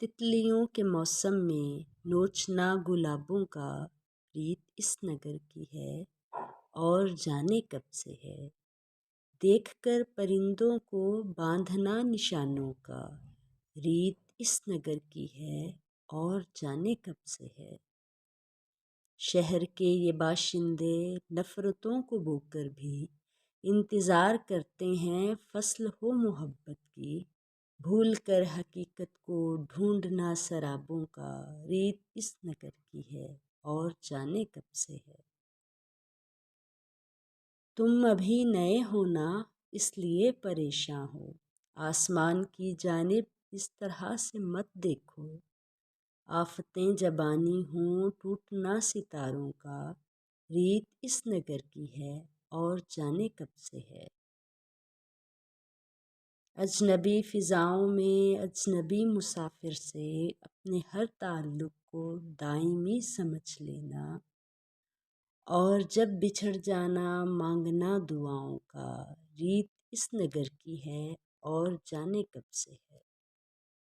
تتلیوں کے موسم میں نوچنا گلابوں کا، ریت اس نگر کی ہے اور جانے کب سے ہے۔ دیکھ کر پرندوں کو باندھنا نشانوں کا، ریت اس نگر کی ہے اور جانے کب سے ہے۔ شہر کے یہ باشندے نفرتوں کو بو کر بھی انتظار کرتے ہیں فصل ہو محبت کی، بھول کر حقیقت کو ڈھونڈنا سرابوں کا، ریت اس نگر کی ہے اور جانے کب سے ہے۔ تم ابھی نئے ہونا اس لیے پریشاں ہو، آسمان کی جانب اس طرح سے مت دیکھو۔ آفتیں جب آنی ہوں ٹوٹنا ستاروں کا، ریت اس نگر کی ہے اور جانے کب سے ہے۔ اجنبی فضاؤں میں اجنبی مسافر سے اپنے ہر تعلق کو دائمی سمجھ لینا، اور جب بچھڑ جانا مانگنا دعاؤں کا، ریت اس نگر کی ہے اور جانے کب سے ہے۔